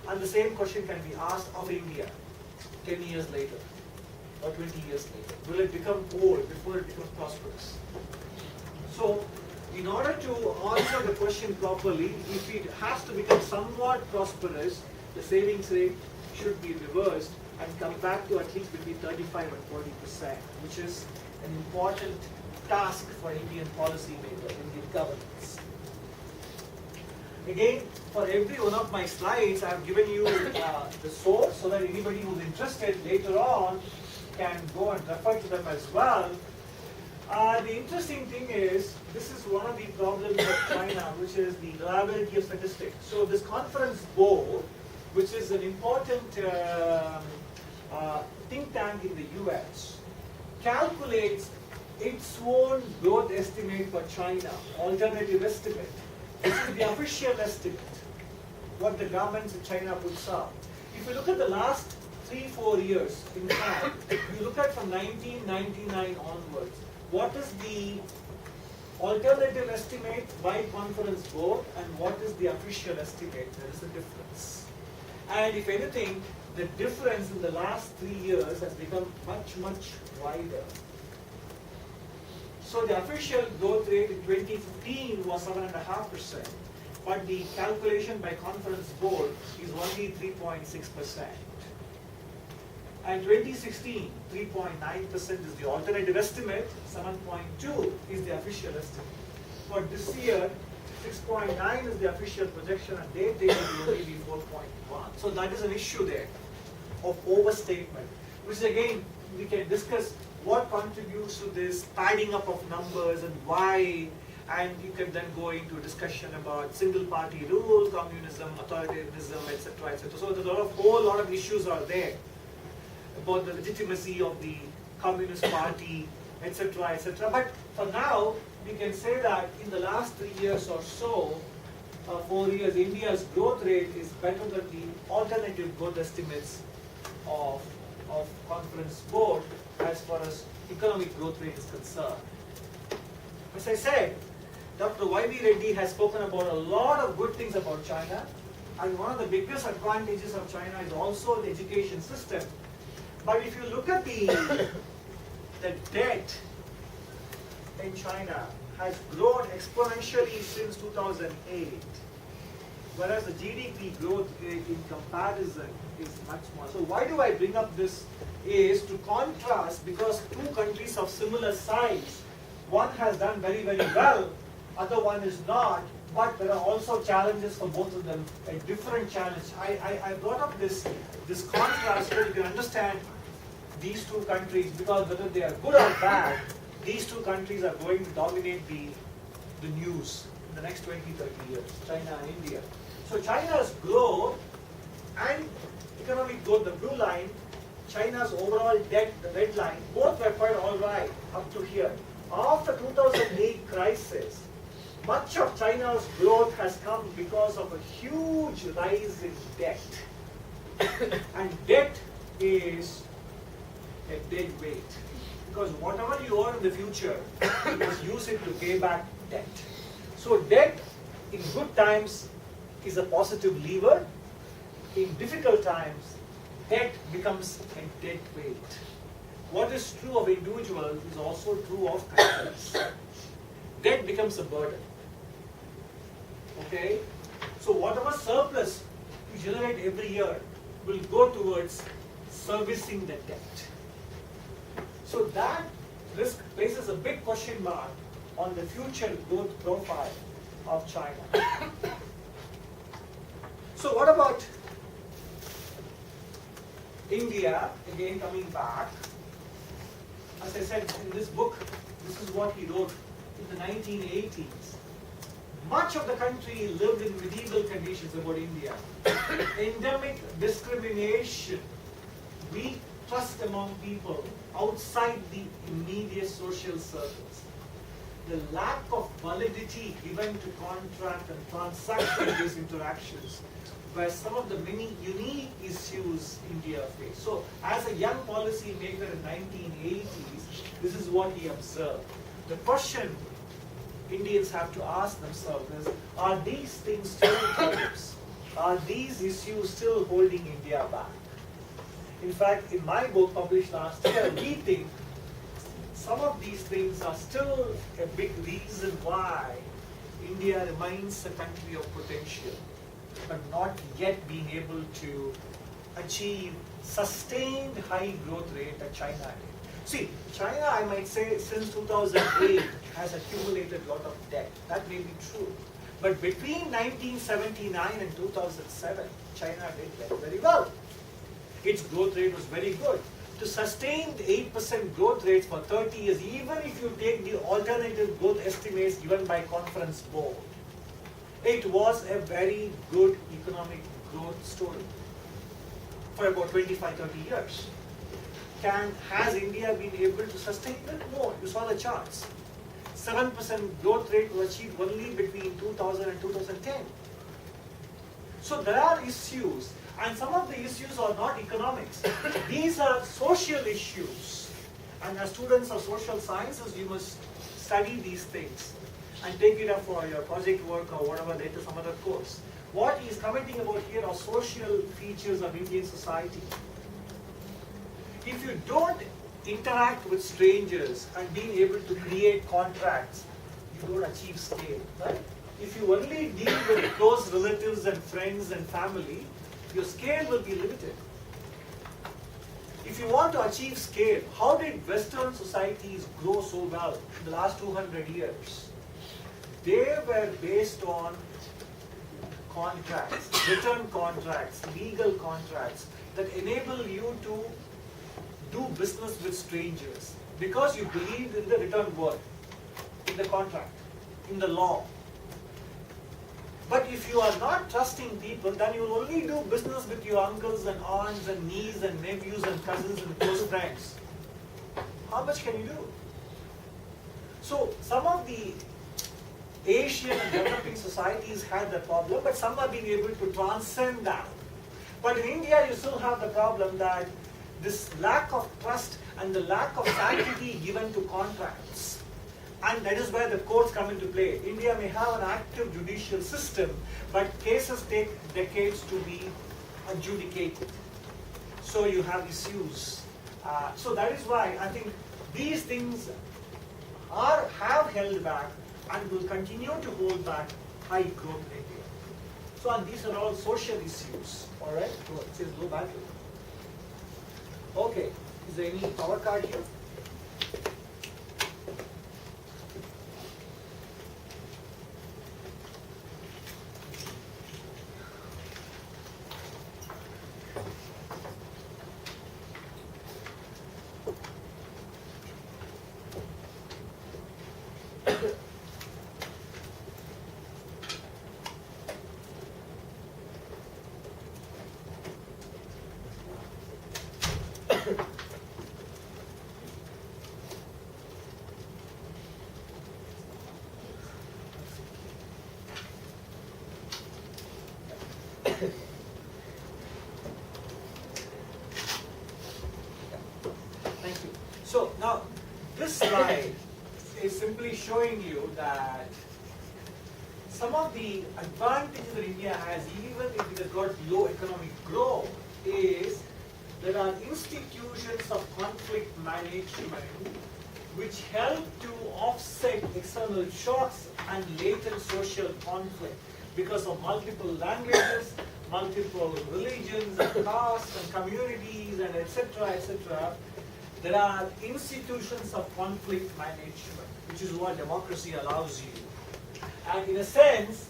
And the same question can be asked of India 10 years later or 20 years later. Will it become old before it becomes prosperous? So, in order to answer the question properly, if it has to become somewhat prosperous, the savings rate should be reversed and come back to at least between 35 and 40%, which is an important task for Indian policymakers, Indian governments. Again, for every one of my slides, I have given you the source so that anybody who's interested later on can go and refer to them as well. The interesting thing is, this is one of the problems of China, which is the reliability of statistics. So this conference board, which is an important think tank in the US, calculates its own growth estimate for China, alternative estimate. This is the official estimate, what the governments in China puts up. If you look at the last 3-4 years, in fact, you look at from 1999 onwards, what is the alternative estimate by conference board and what is the official estimate? There is a difference. And if anything, the difference in the last 3 years has become much, much wider. So the official growth rate in 2015 was 7.5%, but the calculation by conference board is only 3.6%. And 2016, 3.9% is the alternative estimate, 7.2 is the official estimate. For this year, 6.9 is the official projection, and they think it will only be 4.1. So that is an issue there of overstatement, which again, we can discuss what contributes to this padding up of numbers and why, and you can then go into a discussion about single party rule, communism, authoritarianism, etc., etc. So there's a whole lot of issues are there about the legitimacy of the Communist Party, etc., etc. But for now, we can say that in the last 3 years or so, 4 years, India's growth rate is better than the alternative growth estimates of conference board as far as economic growth rate is concerned. As I said, Dr. Y.V. Reddy has spoken about a lot of good things about China, and one of the biggest advantages of China is also the education system. But if you look at the debt in China has grown exponentially since 2008, whereas the GDP growth rate in comparison is much more. So why do I bring up this is to contrast, because two countries of similar size, one has done very, very well, other one is not, but there are also challenges for both of them, a different challenge. I brought up this contrast so you can understand these two countries, because whether they are good or bad, these two countries are going to dominate the news in the next 20-30 years, China and India. So China's growth and economic growth, the blue line, China's overall debt, the red line, both were quite all right up to here. After 2008 crisis, much of China's growth has come because of a huge rise in debt. And debt is a dead weight. Because whatever you earn in the future, you must use it to pay back debt. So debt in good times is a positive lever. In difficult times, debt becomes a dead weight. What is true of individuals is also true of countries. Debt becomes a burden. Okay? So whatever surplus you generate every year will go towards servicing the debt. So that risk places a big question mark on the future growth profile of China. So what about India? Again, coming back. As I said in this book, this is what he wrote in the 1980s. Much of the country lived in medieval conditions about India. Endemic discrimination, weak trust among people outside the immediate social circles. The lack of validity given to contract and transaction-based interactions were some of the many unique issues India faced. So, as a young policy maker in 1980s, this is what he observed. The question Indians have to ask themselves is, are these things stereotypes are these issues still holding India back? In fact, in my book published last year, we think some of these things are still a big reason why India remains a country of potential, but not yet being able to achieve sustained high growth rate that China did. See, China, I might say, since 2008 has accumulated a lot of debt. That may be true. But between 1979 and 2007, China did very well. Its growth rate was very good. To sustain the 8% growth rates for 30 years, even if you take the alternative growth estimates given by Conference Board, it was a very good economic growth story for about 25-30 years. Has India been able to sustain that? No, you saw the charts. 7% growth rate was achieved only between 2000 and 2010. So there are issues, and some of the issues are not economics. These are social issues. And as students of social sciences, you must study these things and take it up for your project work or whatever later, some other course. What he is commenting about here are social features of Indian society. If you don't interact with strangers and being able to create contracts, you don't achieve scale, right? If you only deal with close relatives and friends and family, your scale will be limited. If you want to achieve scale, how did Western societies grow so well in the last 200 years? They were based on contracts, written contracts, legal contracts that enable you to do business with strangers because you believed in the written word, in the contract, in the law. But if you are not trusting people, then you will only do business with your uncles and aunts and nieces and nephews and cousins and close friends. How much can you do? So some of the Asian and developing societies had that problem, but some are being able to transcend that. But in India, you still have the problem that this lack of trust and the lack of sanctity given to contracts. And that is where the courts come into play. India may have an active judicial system, but cases take decades to be adjudicated. So you have issues. So that is why I think these things have held back and will continue to hold back high growth in India. So and these are all social issues. All right? So it says low battery. Okay, is there any power card here? Thank you. So now, this slide is simply showing you that some of the advantages that India has, even if it has got low economic growth, is there are institutions of conflict management which help to offset external shocks and latent social conflict because of multiple languages, multiple religions and castes and communities and etc. etc. There are institutions of conflict management, which is what democracy allows you. And in a sense,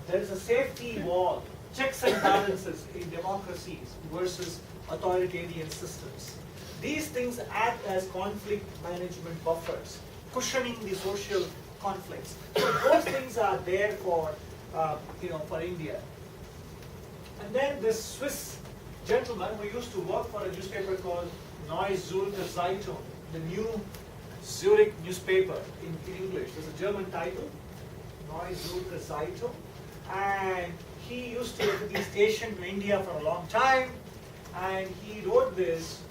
there is a safety wall, checks and balances in democracies versus authoritarian systems. These things act as conflict management buffers, cushioning the social conflicts. So those things are there for, for India. And then this Swiss gentleman who used to work for a newspaper called Neue Zürcher Zeitung, the New Zurich newspaper in English. There's a German title, Neue Zürcher Zeitung, and he used to be stationed in India for a long time, and he wrote this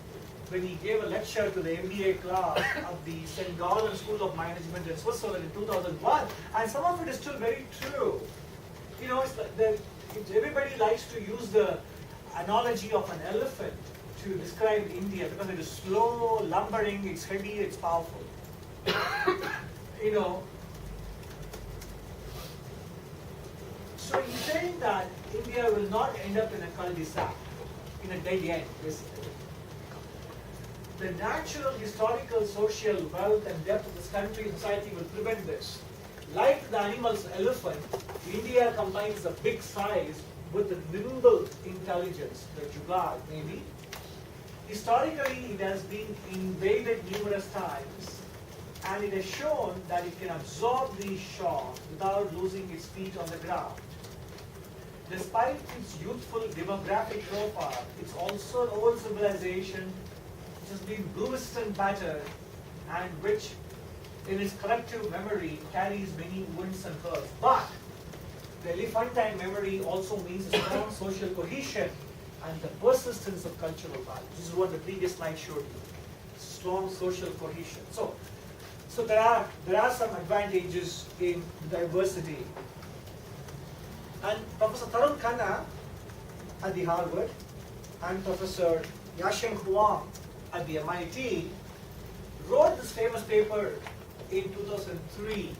when he gave a lecture to the MBA class of the St. Gallen School of Management in Switzerland in 2001, and some of it is still very true. It's like Everybody likes to use the analogy of an elephant to describe India because it is slow, lumbering, it's heavy, it's powerful. You know, so he's saying that India will not end up in a cul-de-sac, in a dead end, basically. The natural, historical, social wealth and depth of this country and society will prevent this. Like the animal's elephant, India combines a big size with a nimble intelligence, the jugaad maybe. Historically, it has been invaded numerous times, and it has shown that it can absorb these shocks without losing its feet on the ground. Despite its youthful demographic profile, it's also an old civilization which has been bruised and battered, and which in its collective memory carries many wounds and hurts. But the elephantine memory also means a strong social cohesion and the persistence of cultural values. This is what the previous slide showed you. Strong social cohesion. So there are some advantages in diversity. And Professor Tarun Khanna at the Harvard and Professor Yasheng Huang at the MIT wrote this famous paper in 2003.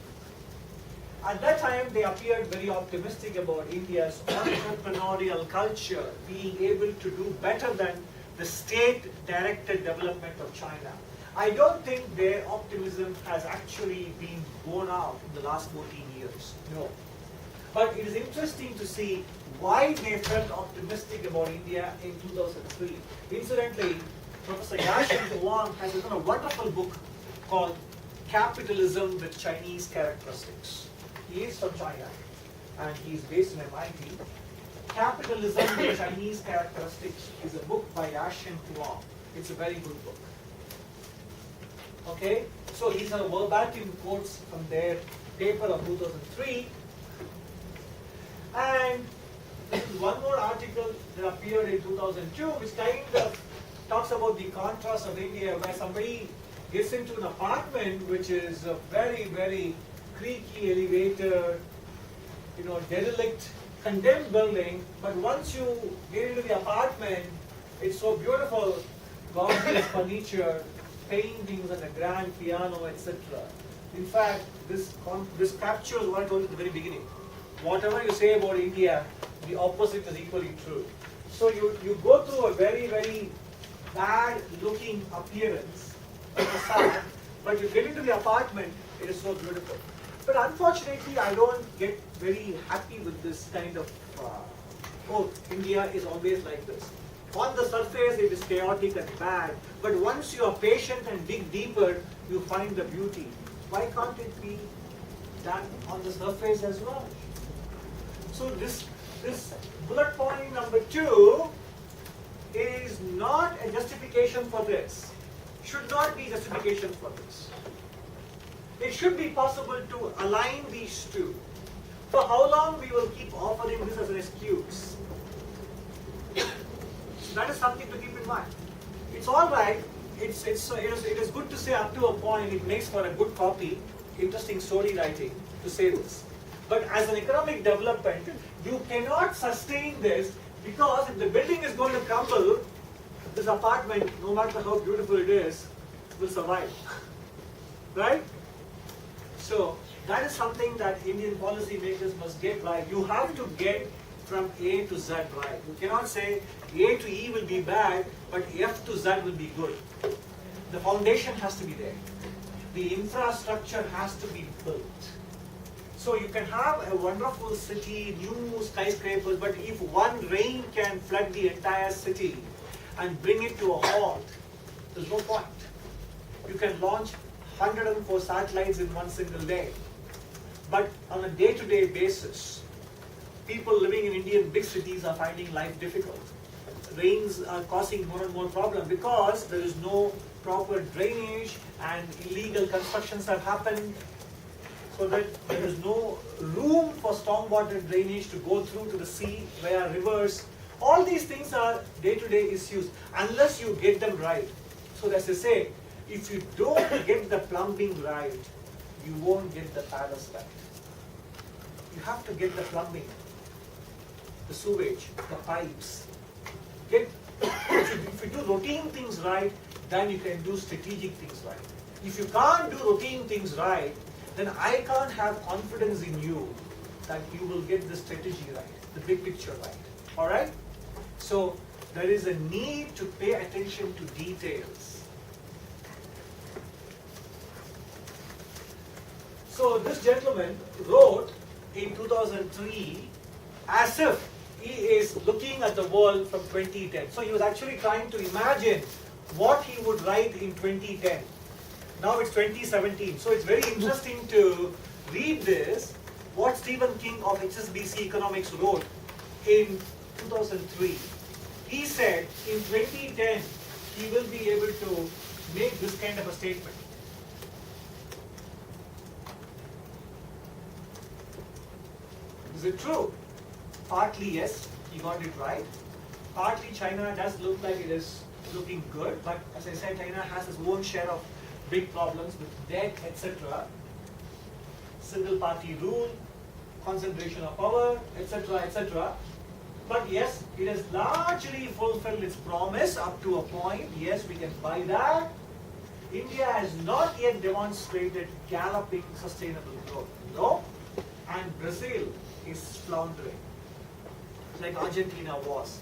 At that time, they appeared very optimistic about India's entrepreneurial culture being able to do better than the state-directed development of China. I don't think their optimism has actually been borne out in the last 14 years. No. But it is interesting to see why they felt optimistic about India in 2003. Incidentally, Professor Yasheng Huang has written a wonderful book called Capitalism with Chinese Characteristics. He is from China and he is based in MIT. Capitalism with Chinese Characteristics is a book by Yasheng Huang. It's a very good book. Okay, so these are verbatim quotes from their paper of 2003. And this is one more article that appeared in 2002, which kind of talks about the contrast of India, where somebody gets into an apartment which is a very, very creaky elevator, derelict, condemned building, but once you get into the apartment, it's so beautiful, gorgeous furniture, paintings and a grand piano, etc. In fact, this captures what I told you at the very beginning. Whatever you say about India, the opposite is equally true. So you go through a very, very bad looking appearance, facade, but you get into the apartment, it is so beautiful. But unfortunately, I don't get very happy with this kind of, India is always like this. On the surface, it is chaotic and bad, but once you are patient and dig deeper, you find the beauty. Why can't it be done on the surface as well? So this bullet point number 2 is not a justification for this. Should not be justification for this. It should be possible to align these two. For how long we will keep offering this as an excuse? So that is something to keep in mind. It's all right. It is good to say up to a point. It makes for a good copy, interesting story writing to say this. But as an economic development, you cannot sustain this, because if the building is going to crumble, this apartment, no matter how beautiful it is, will survive. Right? So that is something that Indian policy makers must get right. You have to get from A to Z right. You cannot say A to E will be bad, but F to Z will be good. The foundation has to be there. The infrastructure has to be built. So you can have a wonderful city, new skyscrapers, but if one rain can flood the entire city and bring it to a halt, there's no point. You can launch 104 satellites in one single day. But on a day-to-day basis, people living in Indian big cities are finding life difficult. Rains are causing more and more problems because there is no proper drainage and illegal constructions have happened, so that there is no room for stormwater drainage to go through to the sea, where rivers. All these things are day-to-day issues unless you get them right. So as I say, if you don't get the plumbing right, you won't get the palace right. You have to get the plumbing. the sewage, the pipes. Get, if you do routine things right, then you can do strategic things right. If you can't do routine things right, then I can't have confidence in you that you will get the strategy right, the big picture right. All right? So there is a need to pay attention to details. So this gentleman wrote in 2003 as if he is looking at the world from 2010. So he was actually trying to imagine what he would write in 2010. Now it's 2017. So it's very interesting to read this, what Stephen King of HSBC Economics wrote in 2003. He said in 2010 he will be able to make this kind of a statement. Is it true? Partly yes, he got it right. Partly China does look like it is looking good, but as I said, China has its own share of big problems with debt, etc. Single party rule, concentration of power, etc., etc. But yes, it has largely fulfilled its promise up to a point. Yes, we can buy that. India has not yet demonstrated galloping sustainable growth. No. And Brazil is floundering, like Argentina was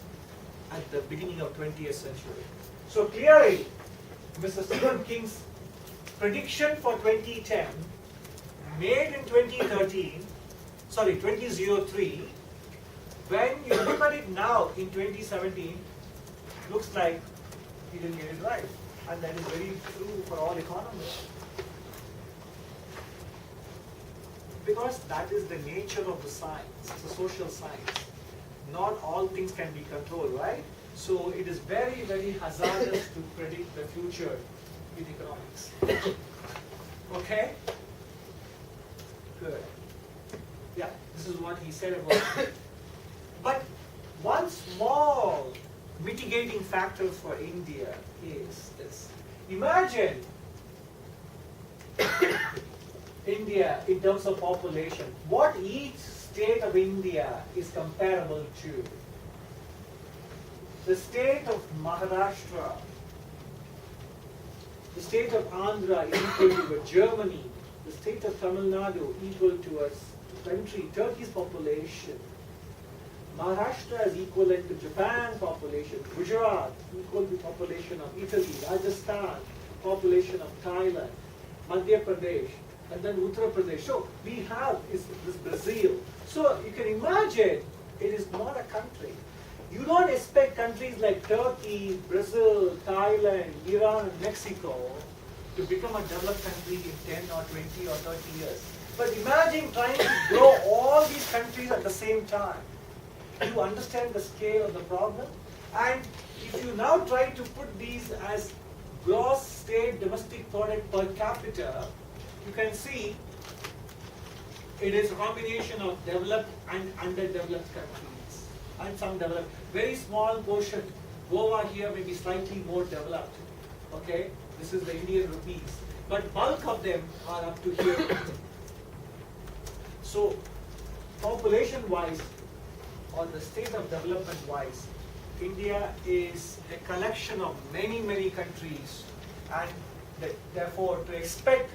at the beginning of 20th century. So clearly, Mr. Stephen King's prediction for 2010, made in 2003, when you look at it now in 2017, looks like he didn't get it right. And that is very true for all economists. Because that is the nature of the science, it's a social science. Not all things can be controlled, right? So it is very, very hazardous to predict the future in economics. Okay? Good. Yeah, this is what he said about it. But one small mitigating factor for India is this. Imagine India in terms of population, what each state of India is comparable to. The state of Maharashtra, the state of Andhra is equal to Germany, the state of Tamil Nadu equal to a country, Turkey's population. Maharashtra is equivalent to Japan's population, Gujarat equal to population of Italy, Rajasthan, population of Thailand, Madhya Pradesh, and then Uttar Pradesh. So we have this Brazil. So you can imagine it is not a country. You don't expect countries like Turkey, Brazil, Thailand, Iran, and Mexico to become a developed country in 10 or 20 or 30 years. But imagine trying to grow all these countries at the same time. You understand the scale of the problem? And if you now try to put these as gross state domestic product per capita, you can see it is a combination of developed and underdeveloped countries. And some developed, very small portion. Goa here may be slightly more developed. Okay, this is the Indian rupees. But bulk of them are up to here. So, population-wise, or the state of development-wise, India is a collection of many, many countries, and therefore to expect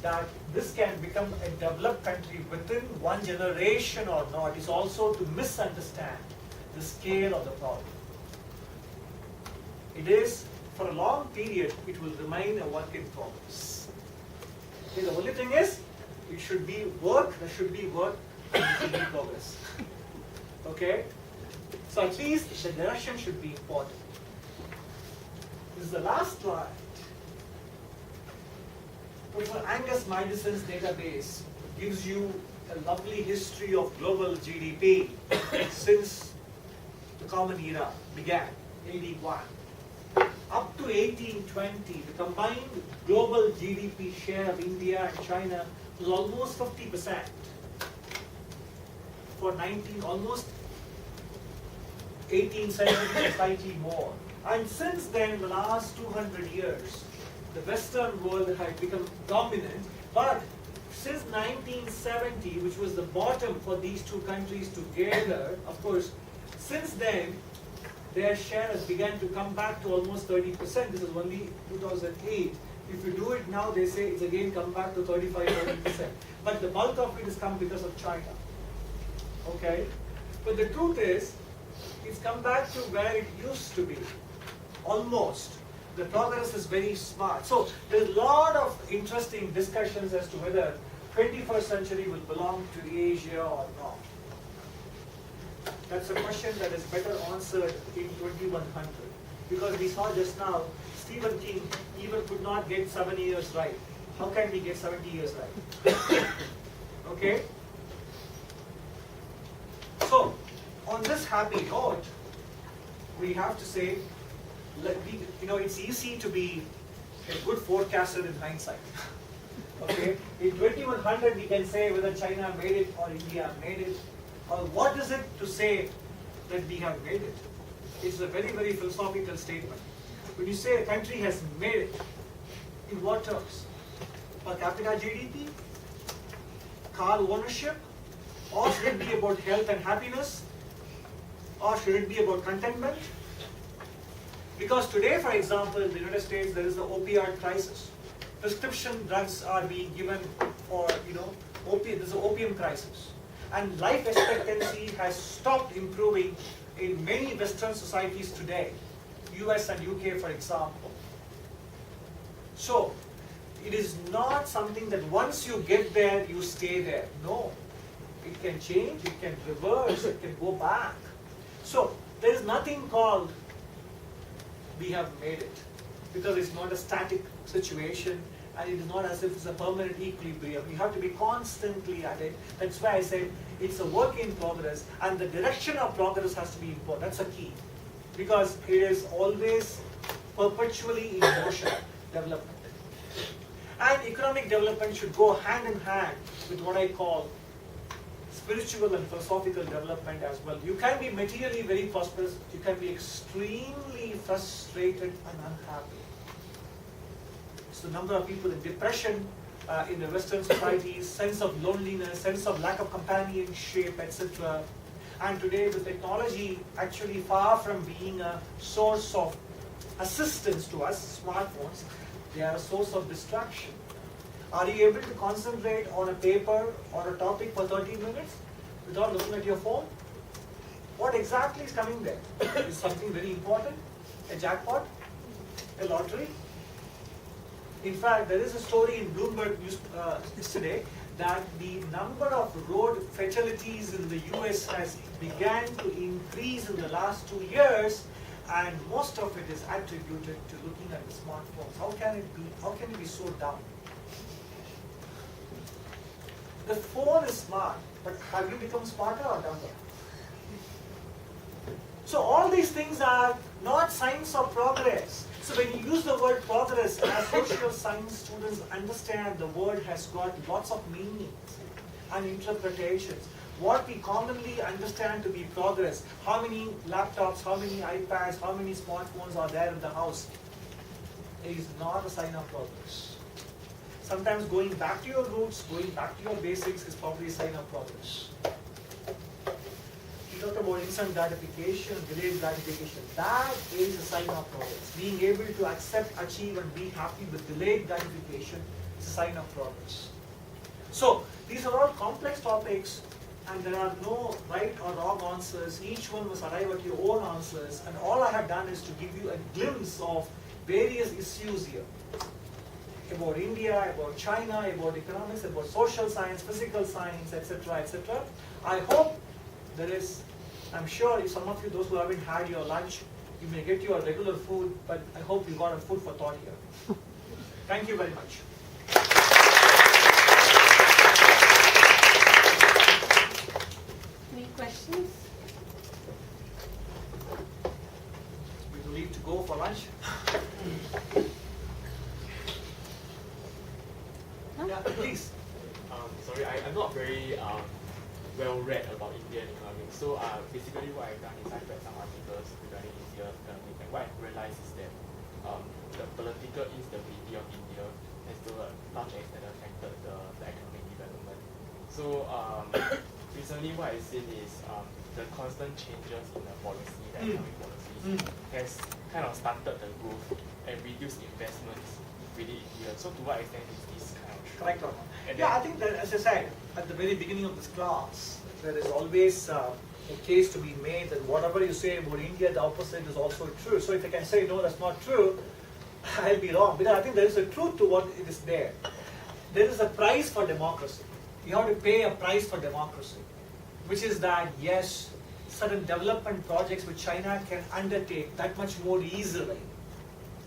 that this can become a developed country within one generation or not is also to misunderstand the scale of the problem. It is, for a long period, it will remain a work in progress. Okay, the only thing is, it should be work, there should be work, and it should be progress. Okay? So at least the direction should be important. This is the last slide. Professor Angus Madison's database gives you a lovely history of global GDP since the Common Era began, 81. Up to 1820, the combined global GDP share of India and China was almost 50%. For almost 1870, slightly more. And since then, the last 200 years, the Western world had become dominant, but since 1970, which was the bottom for these two countries together, of course, since then, their share has begun to come back to almost 30%. This is only 2008. If you do it now, they say it's again come back to 35-40%. But the bulk of it has come because of China. Okay? But the truth is, it's come back to where it used to be. Almost. The progress is very smart. So there's a lot of interesting discussions as to whether 21st century will belong to Asia or not. That's a question that is better answered in 2100. Because we saw just now, Stephen King even could not get 7 years right. How can we get 70 years right? Okay? So, on this happy note, we have to say, it's easy to be a good forecaster in hindsight. Okay? In 2100, we can say whether China made it or India made it. Or what is it to say that we have made it? It's a very, very philosophical statement. When you say a country has made it, in what terms? Per capita GDP? Car ownership? Or should it be about health and happiness? Or should it be about contentment? Because today, for example, in the United States, there is the opioid crisis. Prescription drugs are being given for, there's an opium crisis. And life expectancy has stopped improving in many Western societies today, US and UK, for example. So, it is not something that once you get there, you stay there. No. It can change, it can reverse, it can go back. So, there is nothing called we have made it, because it's not a static situation, and it is not as if it's a permanent equilibrium. You have to be constantly at it. That's why I said it's a work in progress, and the direction of progress has to be important. That's a key, because it is always perpetually in motion, development. And economic development should go hand in hand with what I call spiritual and philosophical development as well. You can be materially very prosperous, you can be extremely frustrated and unhappy. So the number of people in depression in the Western societies, sense of loneliness, sense of lack of companionship, etc. And today with technology actually far from being a source of assistance to us, smartphones, they are a source of distraction. Are you able to concentrate on a paper or a topic for 30 minutes without looking at your phone? What exactly is coming there? Is something very important? A jackpot? A lottery? In fact, there is a story in Bloomberg News yesterday that the number of road fatalities in the US has began to increase in the last 2 years, and most of it is attributed to looking at the smartphones. How can it be? How can it be so dumb? The phone is smart, but have you become smarter or dumber? So all these things are not signs of progress. So when you use the word progress, as social science students understand, the word has got lots of meanings and interpretations. What we commonly understand to be progress, how many laptops, how many iPads, how many smartphones are there in the house, is not a sign of progress. Sometimes going back to your roots, going back to your basics is probably a sign of progress. We talked about instant gratification, delayed gratification. That is a sign of progress. Being able to accept, achieve, and be happy with delayed gratification is a sign of progress. So, these are all complex topics, and there are no right or wrong answers. Each one must arrive at your own answers, and all I have done is to give you a glimpse of various issues here. About India, about China, about economics, about social science, physical science, etc., etc. I hope there is, I'm sure if some of you, those who haven't had your lunch, you may get your regular food, but I hope you got a food for thought here. Thank you very much. Any questions? We will leave to go for lunch. Yeah, please. Sorry, I'm not very well read about Indian economics. So basically what I've done is I've read some articles regarding Indian economics, and what I realized is that the political instability of India has to a large extent affected the economic I've seen is the constant changes in the policy, the economic policies, has kind of stunted the growth and reduced investments within India. So to what extent is this kind of true? Correct or not? And Yeah, I think that, as I said at the very beginning of this class, there is always a case to be made that whatever you say about India, the opposite is also true. So if I can say no, that's not true, I'll be wrong. Because I think there is a truth to what it is there. There is a price for democracy. You have to pay a price for democracy, which is that, yes, certain development projects which China can undertake that much more easily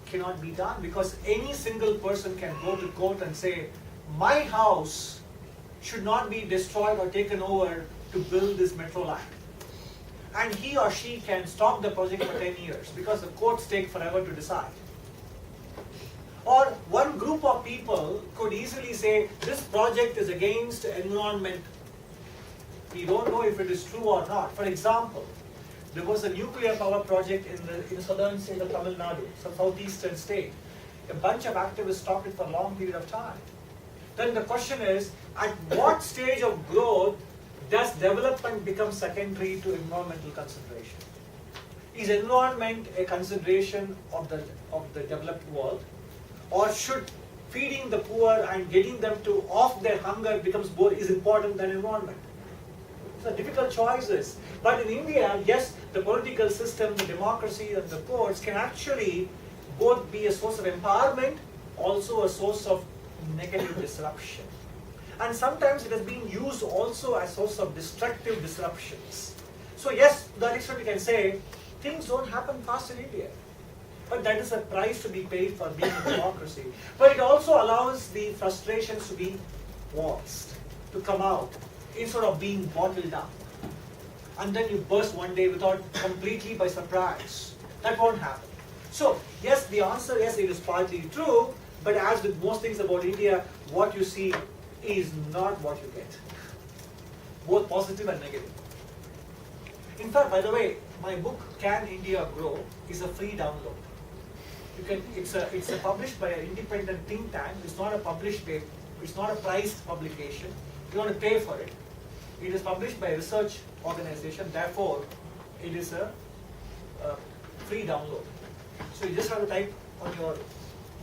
cannot be done, because any single person can go to court and say, my house should not be destroyed or taken over to build this metro line. And he or she can stop the project for 10 years because the courts take forever to decide. Or one group of people could easily say, this project is against environment. We don't know if it is true or not. For example, there was a nuclear power project in the southern state of Tamil Nadu, some southeastern state. A bunch of activists stopped it for a long period of time. Then the question is, at what stage of growth does development become secondary to environmental consideration? Is environment a consideration of the developed world? Or should feeding the poor and getting them to off their hunger is important than environment? It's a difficult choices. But in India, yes, the political system, the democracy, and the courts can actually both be a source of empowerment, also a source of negative disruption. And sometimes it has been used also as a source of destructive disruptions. So yes, to that extent we can say, things don't happen fast in India. But that is a price to be paid for being a democracy. But it also allows the frustrations to be voiced, to come out, instead of being bottled up. And then you burst one day without completely by surprise. That won't happen. So, yes, the answer, yes, it is partly true, but as with most things about India, what you see is not what you get. Both positive and negative. In fact, by the way, my book, Can India Grow, is a free download. It's published by an independent think tank. It's not a published paper. It's not a priced publication. You want to pay for it. It is published by a research organization. Therefore, it is a free download. So you just have to type on your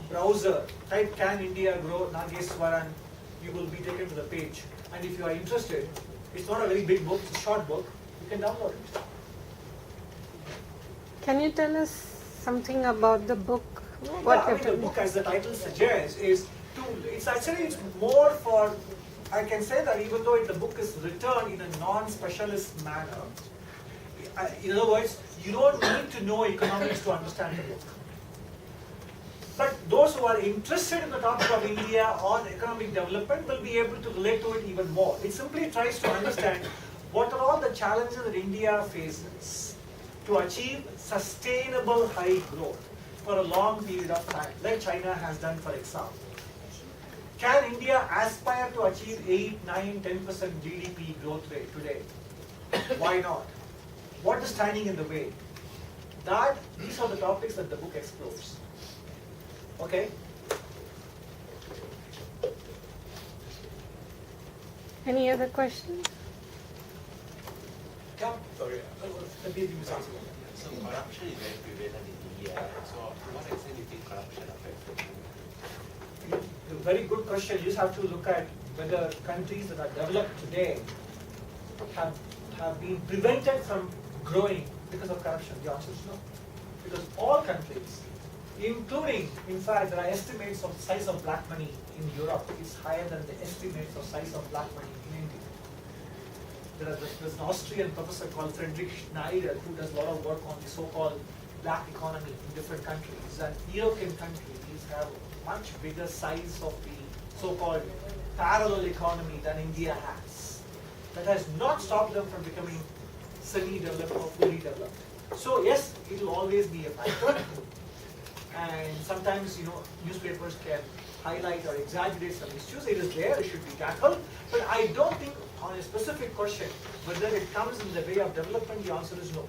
browser, type Can India Grow Nageswaran. You will be taken to the page. And if you are interested, it's not a very big book. It's a short book. You can download it. Can you tell us something about the book? The book, as the title suggests, it's more for, I can say that even though the book is written in a non-specialist manner, in other words, you don't need to know economics to understand the book. But those who are interested in the topic of India or economic development will be able to relate to it even more. It simply tries to understand what are all the challenges that India faces to achieve sustainable high growth for a long period of time, like China has done, for example. Can India aspire to achieve 8, 9, 10% GDP growth rate today? Why not? What is standing in the way? These are the topics that the book explores. Okay? Any other questions? Yeah. Sorry. So corruption is very prevalent in India. So to what extent do you think corruption affects the people? A very good question. You just have to look at whether countries that are developed today have been prevented from growing because of corruption. The answer is no. Because all countries, including, in fact, there are estimates of the size of black money in Europe is higher than the estimates of size of black money in India. There's an Austrian professor called Friedrich Schneider who does a lot of work on the so-called black economy in different countries. And European countries have much bigger size of the so-called parallel economy than India has. That has not stopped them from becoming semi-developed or fully developed. So yes, it will always be a factor. And sometimes, newspapers can highlight or exaggerate some issues. It is there, it should be tackled. But I don't think on a specific question, whether it comes in the way of development, the answer is no.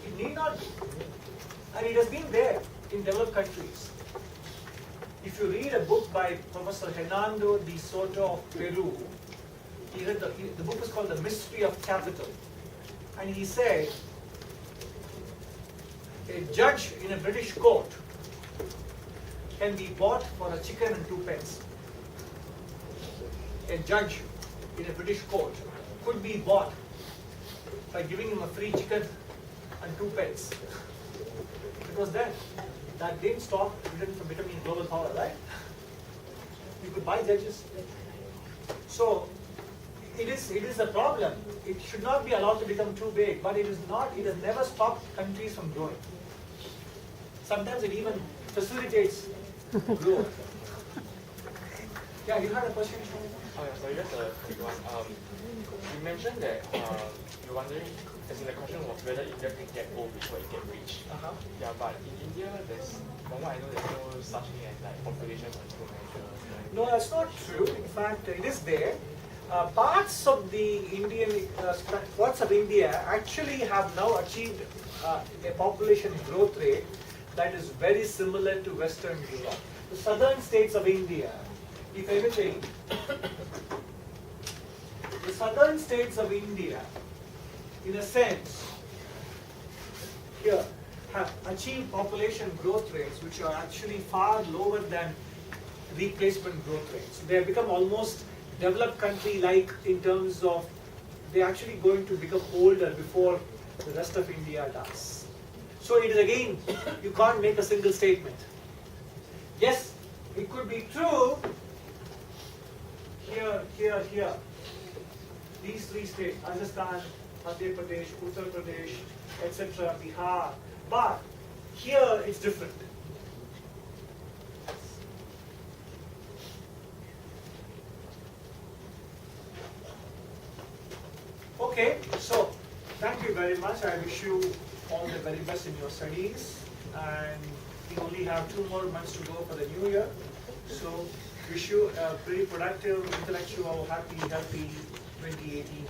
It need not be. And it has been there in developed countries. If you read a book by Professor Hernando de Soto of Peru, The book was called The Mystery of Capital. And he said, a judge in a British court can be bought for a chicken and 2 pence. A judge in a British court could be bought by giving him a free chicken and 2 pence. It was then. That didn't stop Britain from becoming a global power, right? You could buy judges. So it is a problem. It should not be allowed to become too big, but it is not. It has never stopped countries from growing. Sometimes it even facilitates growth. Yeah, you had a question? Oh yeah, sorry, just a quick one. You mentioned that you're wondering, as in the question was whether India can get old before it get rich. Yeah, but in India, from what I know, there's no such thing as like population control measures. Right? No, that's not true. In fact, it is there. Parts of the parts of India actually have now achieved a population growth rate that is very similar to Western Europe. The southern states of India, if anything, the southern states of India, in a sense, here have achieved population growth rates which are actually far lower than replacement growth rates. They have become almost developed country-like in terms of they're actually going to become older before the rest of India does. So it is again, you can't make a single statement. Yes, it could be true here, here, here. These 3 states, Rajasthan, AnanthaPt2, Uttar Pradesh, etc., Bihar. But here it's different. Okay, so thank you very much. I wish you all the very best in your studies. And we only have 2 more months to go for the new year. So wish you a pretty productive, intellectual, happy, healthy 2018.